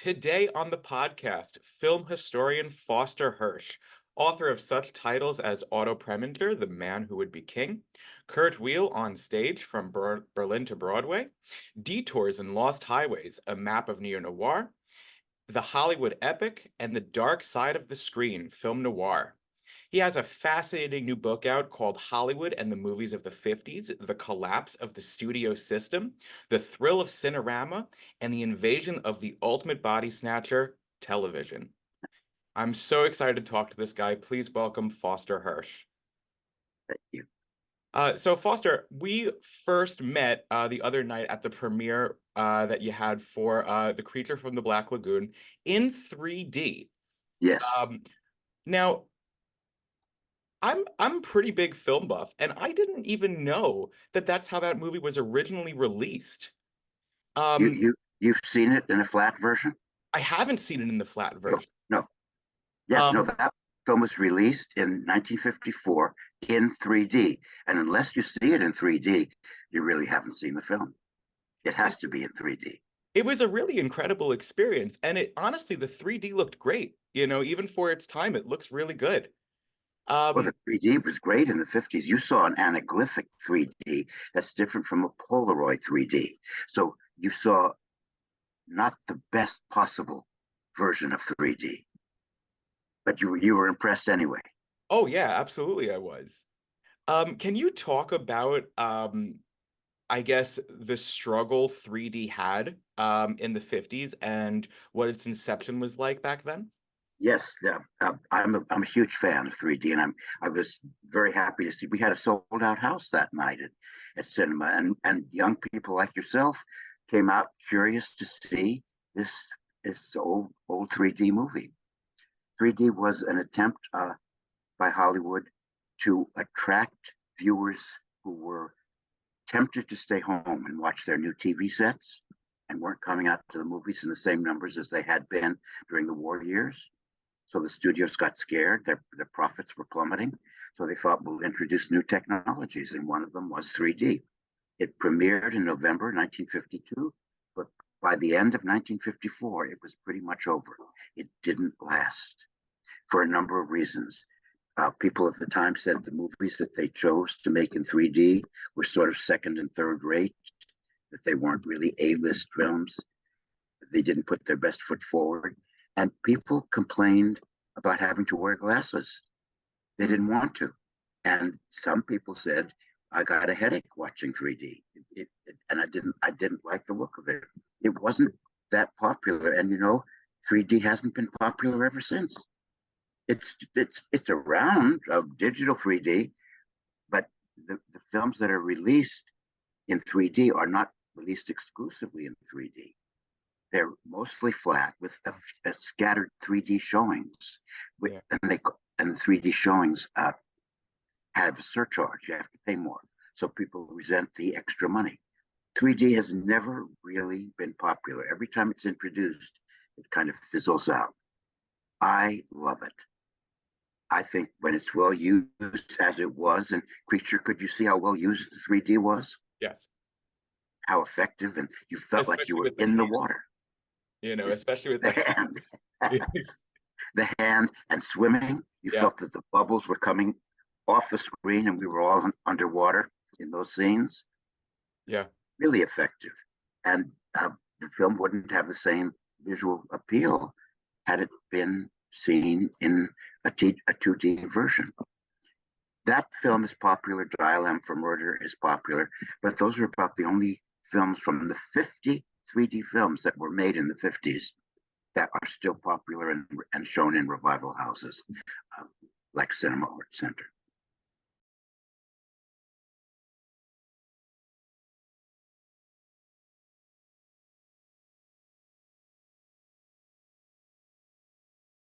Today on the podcast, film historian Foster Hirsch, author of such titles as Otto Preminger, The Man Who Would Be King, Kurt Weill on Stage from Berlin to Broadway, Detours and Lost Highways, A Map of Neo-Noir, The Hollywood Epic, and The Dark Side of the Screen, Film Noir. He has a fascinating new book out called Hollywood and the Movies of the 50s, The Collapse of the Studio System, The Thrill of Cinerama, and the Invasion of the Ultimate Body Snatcher, Television. I'm so excited to talk to this guy. Please welcome Foster Hirsch. Thank you. So Foster, we first met the other night at the premiere that you had for The Creature from the Black Lagoon in 3D. Yes. Now, I'm a pretty big film buff, and I didn't even know that that's how that movie was originally released. You Um, you you've seen it in a flat version? I haven't seen it in the flat No, version. no. Yeah, no, Um, that film was released in 1954 in 3D. And unless you see it in 3D, you really haven't seen the film. It has to be in 3D. it was a really incredible experience, and it honestly, the 3D looked great. Even for its time, it looks really good. Well, Um, the 3D was great in the 50s. You saw an anaglyphic 3D that's different from a Polaroid 3D. So you saw not the best possible version of 3D, but you were impressed anyway. oh yeah, absolutely, I was. Can you talk about I guess the struggle 3D had in the 50s and what its inception was like back then? Yes, yeah, I'm a huge fan of 3D, and I was very happy to see we had a sold out house that night at cinema, and young people like yourself came out curious to see this this old 3D movie. 3D was an attempt by Hollywood to attract viewers who were tempted to stay home and watch their new TV sets and weren't coming out to the movies in the same numbers as they had been during the war years. So the studios got scared, their profits were plummeting. So they thought, we'll introduce new technologies. And one of them was 3D. It premiered in November 1952, but by the end of 1954, it was pretty much over. It didn't last for a number of reasons. People at the time said the movies that they chose to make in 3D were sort of second and third rate, that they weren't really A-list films. They didn't put their best foot forward. And people complained about having to wear glasses. They didn't want to. And some people said, I got a headache watching 3D. And I didn't like the look of it. It wasn't that popular. And 3D hasn't been popular ever since. It's around digital 3D, but the films that are released in 3D are not released exclusively in 3D. They're mostly flat with a scattered 3D showings, Yeah. and the 3D showings have a surcharge. You have to pay more, so people resent the extra money. 3D has never really been popular. Every time it's introduced, it kind of fizzles out. I love it. I think when it's well used as it was, and Creature, could you see how well used the 3D was? Yes. How effective, and you felt like you Especially were with the in the hand, water. especially with The the hand, hand. the hand, and swimming. You Yeah. felt that the bubbles were coming off the screen, and we were all underwater in those scenes. Yeah. Really effective, and the film wouldn't have the same visual appeal had it been seen in a 2D version. That film is popular. Dial M for Murder is popular, but those are about the only films from the 50 3D films that were made in the 50s that are still popular and shown in revival houses, like Cinema Arts Center.